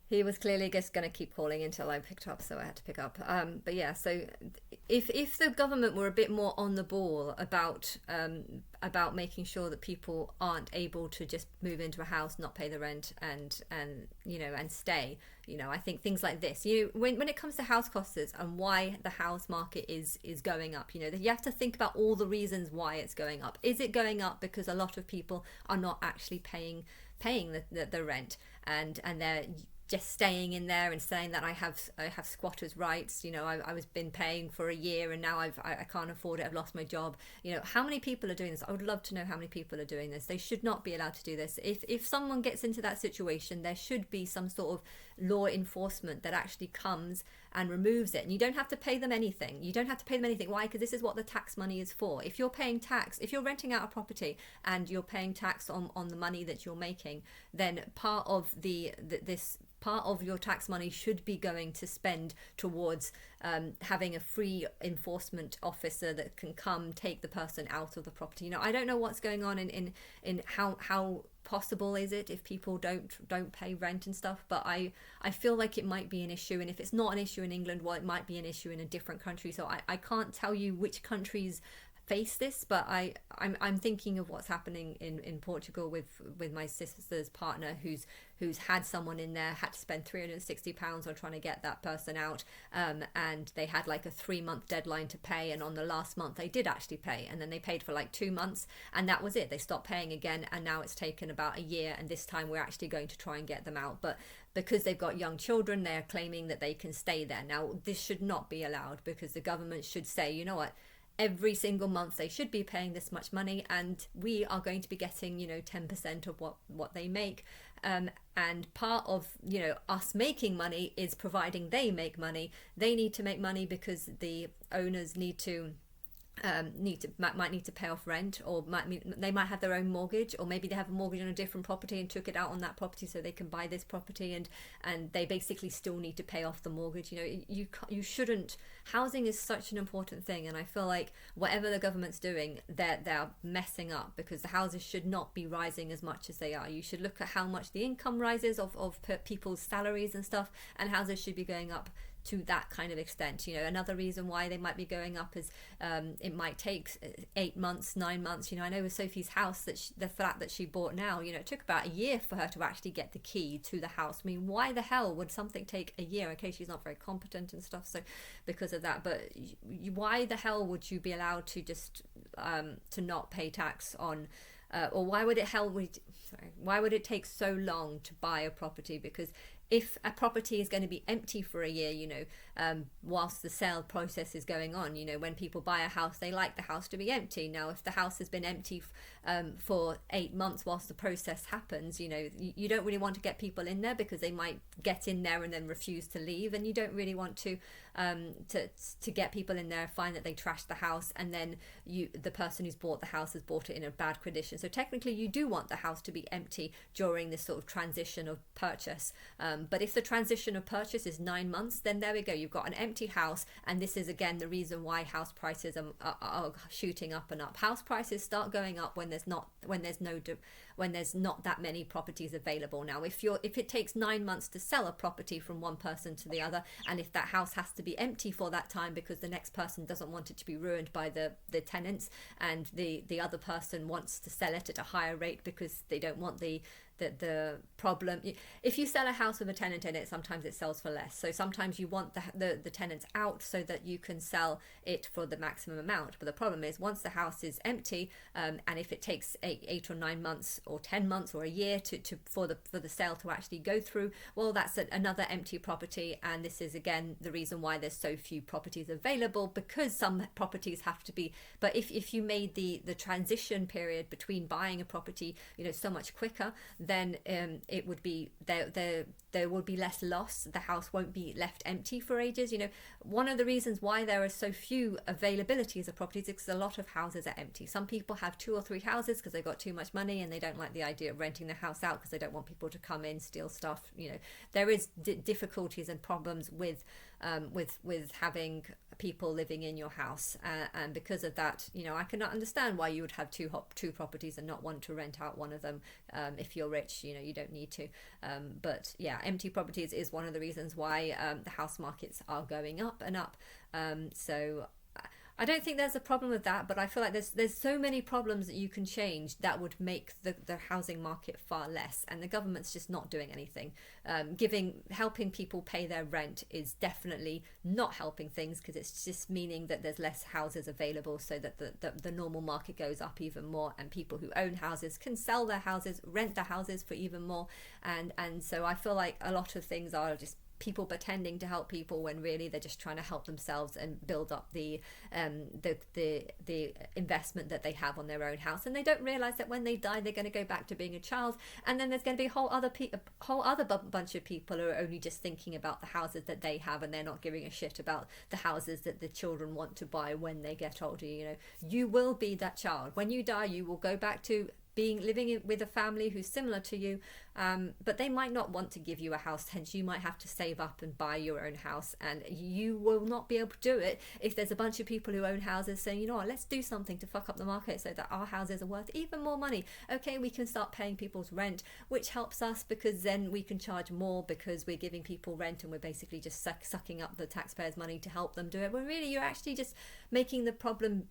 He was clearly just going to keep calling until I picked up, so I had to pick up. But yeah, so if the government were a bit more on the ball about making sure that people aren't able to just move into a house, not pay the rent, and and stay, I think things like this, when it comes to house costs and why the house market is going up, you have to think about all the reasons why it's going up. Is it going up because a lot of people are not actually paying the rent, and they're just staying in there and saying that I have squatters' rights. I was been paying for a year and now I can't afford it. I've lost my job. How many people are doing this? I would love to know how many people are doing this. They should not be allowed to do this. If someone gets into that situation, there should be some sort of law enforcement that actually comes and removes it. And you don't have to pay them anything. You don't have to pay them anything. Why? Because this is what the tax money is for. If you're paying tax, if you're renting out a property and you're paying tax on the money that you're making, then part of this part of your tax money should be going to spend towards having a free enforcement officer that can come take the person out of the property. I don't know what's going on in how possible is it if people don't pay rent and stuff, but I feel like it might be an issue, and if it's not an issue in England, well, it might be an issue in a different country. So I can't tell you which countries face this, but I'm thinking of what's happening in Portugal with my sister's partner who's had someone in there, had to spend £360 on trying to get that person out, and they had like a 3-month deadline to pay, and on the last month they did actually pay, and then they paid for like 2 months, and that was it. They stopped paying again, and now it's taken about a year, and this time we're actually going to try and get them out. But because they've got young children, they're claiming that they can stay there. Now this should not be allowed, because the government should say, you know what, every single month they should be paying this much money, and we are going to be getting 10% of what they make, and part of us making money is providing they make money. They need to make money because the owners might need to pay off rent, or they might have their own mortgage, or maybe they have a mortgage on a different property and took it out on that property so they can buy this property, and they basically still need to pay off the mortgage. You shouldn't. Housing is such an important thing, and I feel like whatever the government's doing, they're messing up, because the houses should not be rising as much as they are. You should look at how much the income rises of people's salaries and stuff, and houses should be going up to that kind of extent. Another reason why they might be going up is it might take 8 months, 9 months. I know with Sophie's house, the flat that she bought now, it took about a year for her to actually get the key to the house. I mean, why the hell would something take a year? Okay, she's not very competent and stuff, so because of that, but why the hell would you be allowed to just to not pay tax on or why would it take so long to buy a property? Because if a property is going to be empty for a year, whilst the sale process is going on, when people buy a house, they like the house to be empty. Now, if the house has been empty for 8 months whilst the process happens, you don't really want to get people in there, because they might get in there and then refuse to leave, and you don't really want to get people in there, find that they trashed the house, and then the person who's bought the house has bought it in a bad condition. So technically you do want the house to be empty during this sort of transition of purchase, but if the transition of purchase is 9 months, then there we go, you've got an empty house, and this is again the reason why house prices are shooting up and up. House prices start going up when there's not that many properties available. Now, if it takes 9 months to sell a property from one person to the other, and if that house has to be empty for that time because the next person doesn't want it to be ruined by the tenants, and the other person wants to sell it at a higher rate because they don't want the problem. If you sell a house with a tenant in it, sometimes it sells for less. So sometimes you want the tenants out so that you can sell it for the maximum amount. But the problem is, once the house is empty, and if it takes 8 or 9 months or 10 months or a year for the sale to actually go through, well, that's another empty property. And this is again the reason why there's so few properties available, because some properties have to be. But if you made the transition period between buying a property so much quicker, then it would be there would be less loss. The house won't be left empty for ages. One of the reasons why there are so few availabilities of properties is because a lot of houses are empty. Some people have 2 or 3 houses because they've got too much money, and they don't like the idea of renting the house out because they don't want people to come in, steal stuff. There is difficulties and problems with with having people living in your house, and because of that, I cannot understand why you would have two properties and not want to rent out one of them. If you're rich, you don't need to, but yeah, empty properties is one of the reasons why the house markets are going up and up. So I don't think there's a problem with that, but I feel like there's so many problems that you can change that would make the housing market far less, and the government's just not doing anything. Helping people pay their rent is definitely not helping things, because it's just meaning that there's less houses available, so that the normal market goes up even more, and people who own houses can sell their houses, rent their houses for even more, and so I feel like a lot of things are just people pretending to help people when really they're just trying to help themselves and build up the investment that they have on their own house, and they don't realize that when they die they're going to go back to being a child, and then there's going to be a whole other bunch of people who are only just thinking about the houses that they have, and they're not giving a shit about the houses that the children want to buy when they get older. You will be that child when you die. You will go back to living with a family who's similar to you, but they might not want to give you a house, hence you might have to save up and buy your own house, and you will not be able to do it if there's a bunch of people who own houses saying, you know what, let's do something to fuck up the market so that our houses are worth even more money. Okay, we can start paying people's rent, which helps us because then we can charge more because we're giving people rent, and we're basically just sucking up the taxpayers' money to help them do it, when really you're actually just making the problem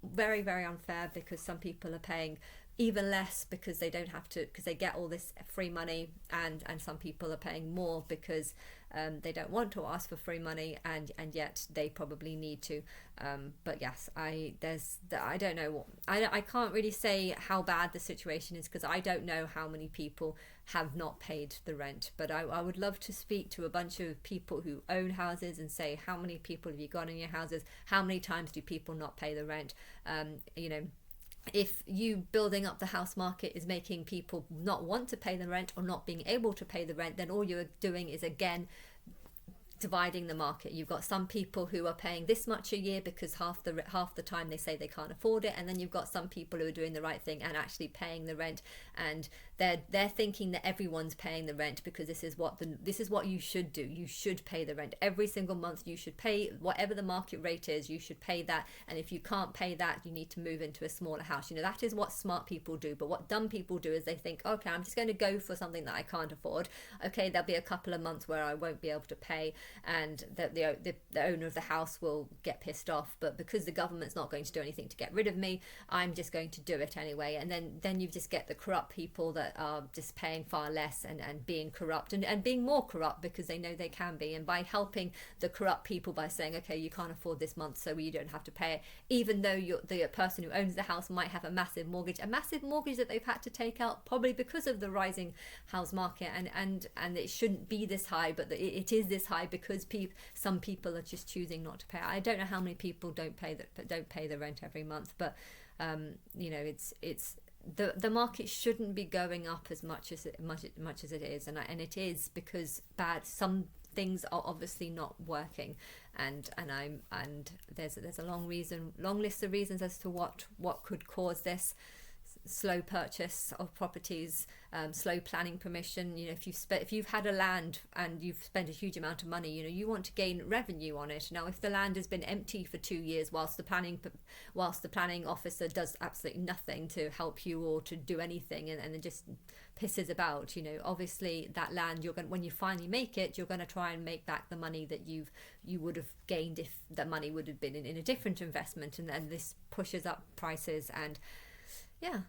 very, very unfair, because some people are paying even less because they don't have to, because they get all this free money, and some people are paying more because they don't want to ask for free money, and yet they probably need to. But yes, I don't know, I can't really say how bad the situation is, because I don't know how many people have not paid the rent, but I would love to speak to a bunch of people who own houses and say, how many people have you got in your houses, how many times do people not pay the rent? If you building up the house market is making people not want to pay the rent or not being able to pay the rent, then all you're doing is again dividing the market. You've got some people who are paying this much a year because half the time they say they can't afford it, and then you've got some people who are doing the right thing and actually paying the rent, and they're thinking that everyone's paying the rent because this is what you should do. You should pay the rent every single month. You should pay whatever the market rate is. You should pay that, and if you can't pay that, you need to move into a smaller house. That is what smart people do. But what dumb people do is they think, okay, I'm just going to go for something that I can't afford. Okay, there'll be a couple of months where I won't be able to pay, and the owner of the house will get pissed off, but because the government's not going to do anything to get rid of me, I'm just going to do it anyway. And then you just get the corrupt people that are just paying far less and being corrupt and being more corrupt because they know they can be, and by helping the corrupt people by saying, okay, you can't afford this month, so you don't have to pay it, even though the person who owns the house might have a massive mortgage that they've had to take out probably because of the rising house market, and it shouldn't be this high, but it is this high because some people are just choosing not to pay. I don't know how many people don't pay the rent every month, but it's the market shouldn't be going up as much as it is, and it is because some things are obviously not working, and there's a long list of reasons as to what could cause this: slow purchase of properties, slow planning permission. If you've had a land and you've spent a huge amount of money, you want to gain revenue on it. Now, if the land has been empty for 2 years whilst the planning officer does absolutely nothing to help you or to do anything, and it just pisses about, obviously that land, when you finally make it, you're going to try and make back the money that you would have gained if the money would have been in a different investment, and then this pushes up prices. And yeah,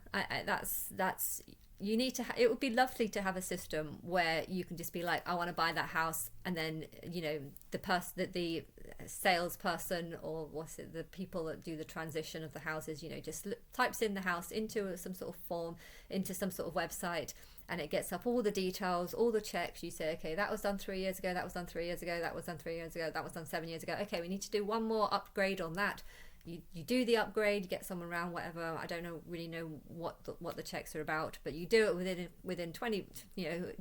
that's you need to it would be lovely to have a system where you can just be like, I want to buy that house, and then the salesperson, or the people that do the transition of the houses, just types in the house into some sort of form, into some sort of website, and it gets up all the details, all the checks. You say, okay, that was done 3 years ago, that was done 3 years ago, that was done 3 years ago, that was done 7 years ago. Okay, we need to do one more upgrade on that. You do the upgrade, you get someone around, whatever. I don't really know what the checks are about, but you do it within 20,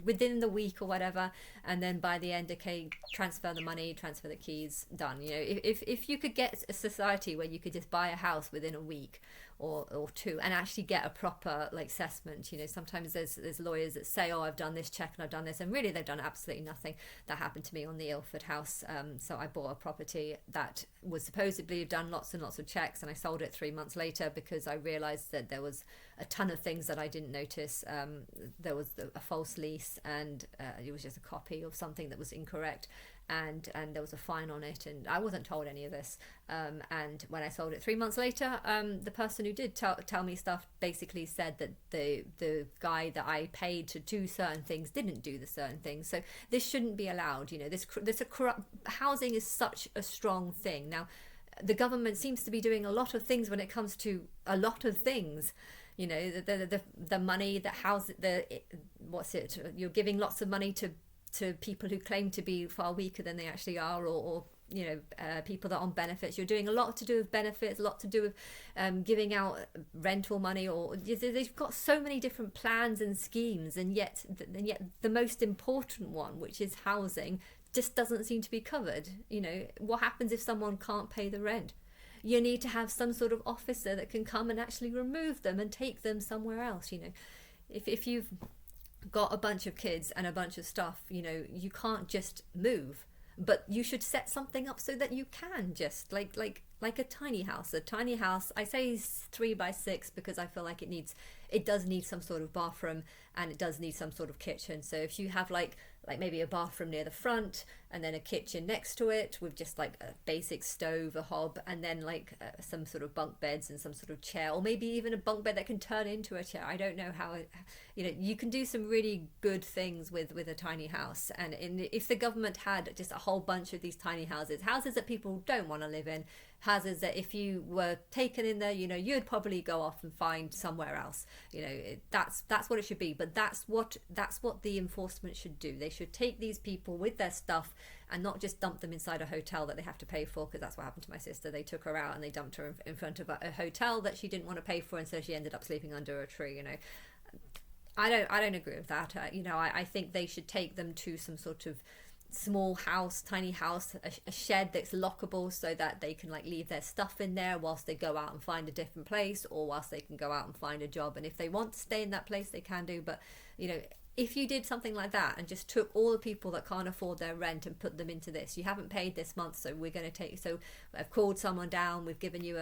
within the week or whatever, and then by the end, okay, transfer the money, transfer the keys, done. If you could get a society where you could just buy a house within a week, or two, and actually get a proper like assessment. You know, sometimes there's lawyers that say, oh, I've done this check and I've done this, and really they've done absolutely nothing. That happened to me on the Ilford house. So I bought a property that was supposedly done lots and lots of checks, and I sold it 3 months later because I realized that there was a ton of things that I didn't notice. There was a false lease, and it was just a copy of something that was incorrect, and there was a fine on it, and I wasn't told any of this. And when I sold it 3 months later, the person who did tell me stuff basically said that the guy that I paid to do certain things didn't do the certain things. So this shouldn't be allowed. You know, this a corrupt housing is such a strong thing. Now, the government seems to be doing a lot of things when it comes to a lot of things. You know, the money that you're giving lots of money to people who claim to be far weaker than they actually are, or you know, people that are on benefits. You're doing a lot to do with benefits, a lot to do with giving out rental money, or they've got so many different plans and schemes, and yet the most important one, which is housing, just doesn't seem to be covered. You know, what happens if someone can't pay the rent? You need to have some sort of officer that can come and actually remove them and take them somewhere else. You know, if you've got a bunch of kids and a bunch of stuff, you know, you can't just move, but you should set something up so that you can just like a tiny house. A tiny house, I say 3 by 6 because I feel like it does need some sort of bathroom, and it does need some sort of kitchen. So if you have like maybe a bathroom near the front, and then a kitchen next to it with just like a basic stove, a hob, and then like some sort of bunk beds and some sort of chair, or maybe even a bunk bed that can turn into a chair. I don't know how you know, you can do some really good things with a tiny house. And if the government had just a whole bunch of these tiny houses that people don't want to live in, houses that if you were taken in there, you know, you'd probably go off and find somewhere else. You know, that's what it should be. But that's what the enforcement should do. They should take these people with their stuff and not just dump them inside a hotel that they have to pay for, because that's what happened to my sister. They took her out and they dumped her in front of a hotel that she didn't want to pay for, and so she ended up sleeping under a tree. You know, I don't agree with that. You know, I think they should take them to some sort of small house, tiny house, a shed that's lockable, so that they can like leave their stuff in there whilst they go out and find a different place, or whilst they can go out and find a job. And if they want to stay in that place, they can do. But you know, if you did something like that and just took all the people that can't afford their rent and put them into this, you haven't paid this month, so we're going to take, so I've called someone down, we've given you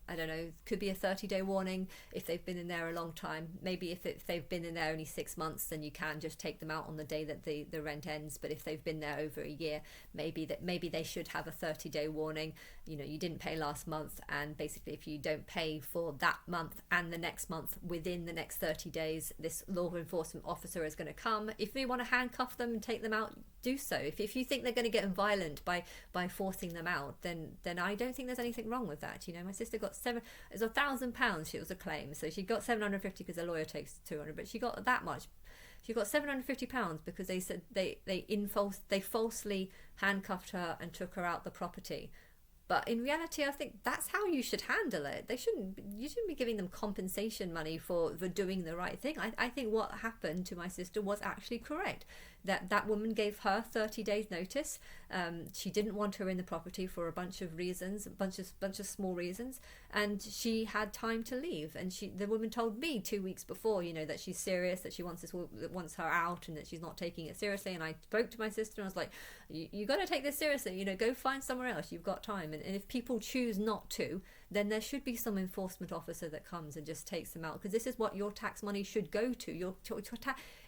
I don't know, could be a 30-day warning if they've been in there a long time. Maybe if they've been in there only 6 months, then you can just take them out on the day that the rent ends. But if they've been there over a year, maybe they should have a 30-day warning. You know, you didn't pay last month, and basically if you don't pay for that month and the next month within the next 30 days, this law enforcement officer is going to come. If they want to handcuff them and take them out, do so. If you think they're going to get violent by forcing them out, then I don't think there's anything wrong with that. You know, my sister got it was £1,000. It was a claim, so she got 750 because the lawyer takes 200, but she got that much. She got £750 because they said they falsely handcuffed her and took her out the property. But in reality, I think that's how you should handle it. You shouldn't be giving them compensation money for doing the right thing. I think what happened to my sister was actually correct. That woman gave her 30 days notice. She didn't want her in the property for a bunch of reasons, a bunch of small reasons, and she had time to leave. And the woman told me 2 weeks before, you know, that she's serious, that she wants her out, and that she's not taking it seriously. And I spoke to my sister and I was like, you got to take this seriously. You know, go find somewhere else. You've got time. And if people choose not to, then there should be some enforcement officer that comes and just takes them out, because this is what your tax money should go to.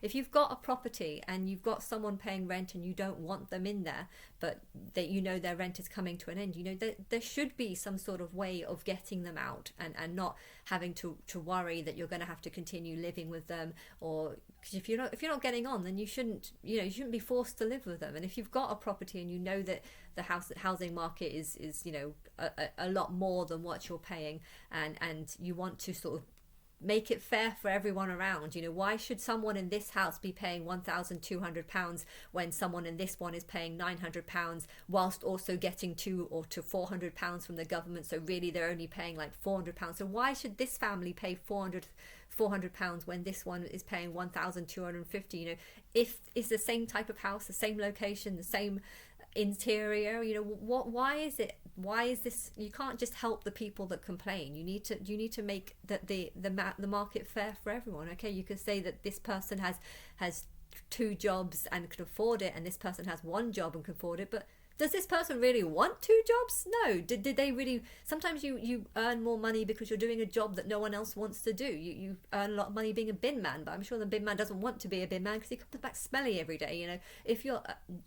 If you've got a property and you've got someone paying rent and you don't want them in there, but that you know their rent is coming to an end, you know, there should be some sort of way of getting them out, and not having to worry that you're going to have to continue living with them. Or because if you're not getting on, then you shouldn't be forced to live with them. And if you've got a property and you know that the housing market is you know a lot more than what you're paying, and you want to sort of make it fair for everyone around. You know, why should someone in this house be paying £1,200 when someone in this one is paying £900, whilst also getting £200 or to £400 from the government? So really they're only paying like £400. So why should this family pay £400 when this one is paying £1,250? You know, if it's the same type of house, the same location, the same, interior, you know, why is it, why is this, you can't just help the people that complain. You need to make that the market fair for everyone. Okay, you could say that this person has two jobs and can afford it, and this person has one job and can afford it, but does this person really want two jobs? No. Did they really? Sometimes you earn more money because you're doing a job that no one else wants to do. You earn a lot of money being a bin man, but I'm sure the bin man doesn't want to be a bin man because he comes back smelly every day. You know, if you're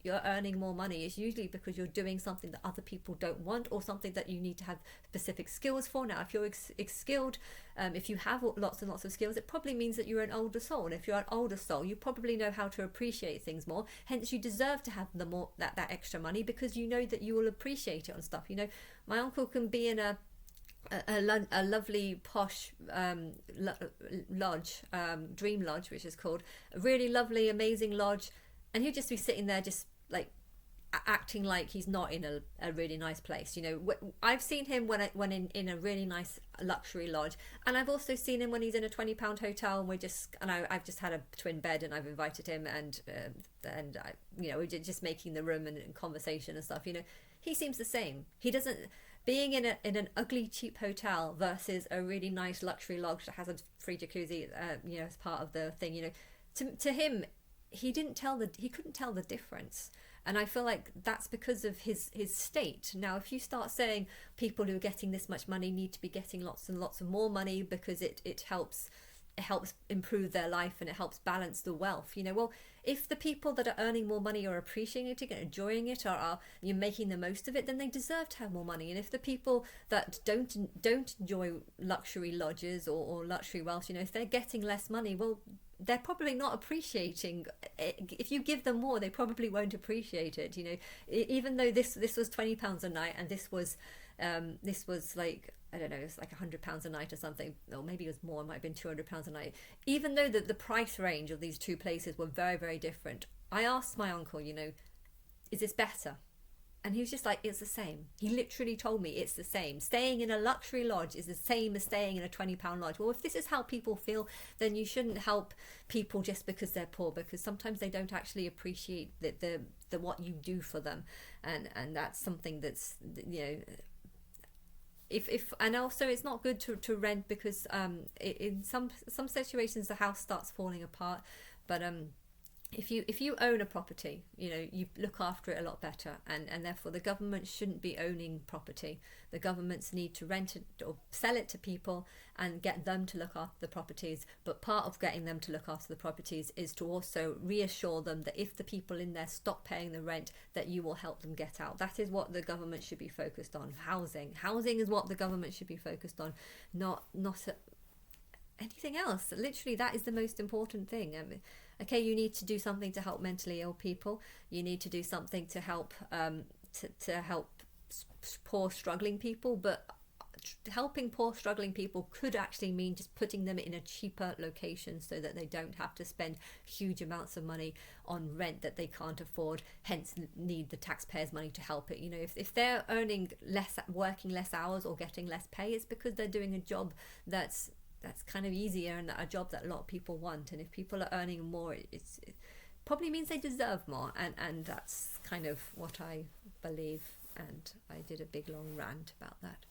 earning more money, it's usually because you're doing something that other people don't want, or something that you need to have specific skills for. Now, if you're skilled, if you have lots and lots of skills, it probably means that you're an older soul. And if you're an older soul, you probably know how to appreciate things more. Hence, you deserve to have that extra money, because you know that you will appreciate it on stuff. You know, my uncle can be in a lovely posh lodge, Dream Lodge, which is called, a really lovely, amazing lodge, and he'll just be sitting there just like acting like he's not in a really nice place. You know, I've seen him when in a really nice luxury lodge, and I've also seen him when he's in a £20 hotel, and I've just had a twin bed, and I've invited him, and I, you know, we're just making the room and conversation and stuff. You know, he seems the same. He doesn't, being in an ugly cheap hotel versus a really nice luxury lodge that has a free jacuzzi, you know, as part of the thing. You know, to him, he couldn't tell the difference. And I feel like that's because of his state. Now, if you start saying people who are getting this much money need to be getting lots and lots of more money because it helps improve their life and it helps balance the wealth, you know, well, if the people that are earning more money are appreciating it and enjoying it, or are you're making the most of it, then they deserve to have more money. And if the people that don't enjoy luxury lodges or luxury wealth, you know, if they're getting less money, well, they're probably not appreciating it. If you give them more, they probably won't appreciate it. You know, even though this was £20 a night, and this was like, I don't know, it's like £100 a night or something, or maybe it was more, it might have been £200 a night. Even though the price range of these two places were very, very different, I asked my uncle, you know, is this better? And he was just like, it's the same. He literally told me it's the same. Staying in a luxury lodge is the same as staying in a £20 lodge. Well, if this is how people feel, then you shouldn't help people just because they're poor, because sometimes they don't actually appreciate the what you do for them, and that's something that's, you know, if and also it's not good to rent, because in some situations the house starts falling apart, but if you own a property, you know, you look after it a lot better, and therefore the government shouldn't be owning property. The governments need to rent it or sell it to people and get them to look after the properties. But part of getting them to look after the properties is to also reassure them that if the people in there stop paying the rent, that you will help them get out. That is what the government should be focused on. Housing is what the government should be focused on, not anything else. Literally, that is the most important thing. Okay, you need to do something to help mentally ill people. You need to do something to help to help poor struggling people. But helping poor struggling people could actually mean just putting them in a cheaper location so that they don't have to spend huge amounts of money on rent that they can't afford, hence need the taxpayers' money to help it. You know, if they're earning less, working less hours, or getting less pay, it's because they're doing a job that's kind of easier and a job that a lot of people want. And if people are earning more, it probably means they deserve more, and that's kind of what I believe. And I did a big long rant about that.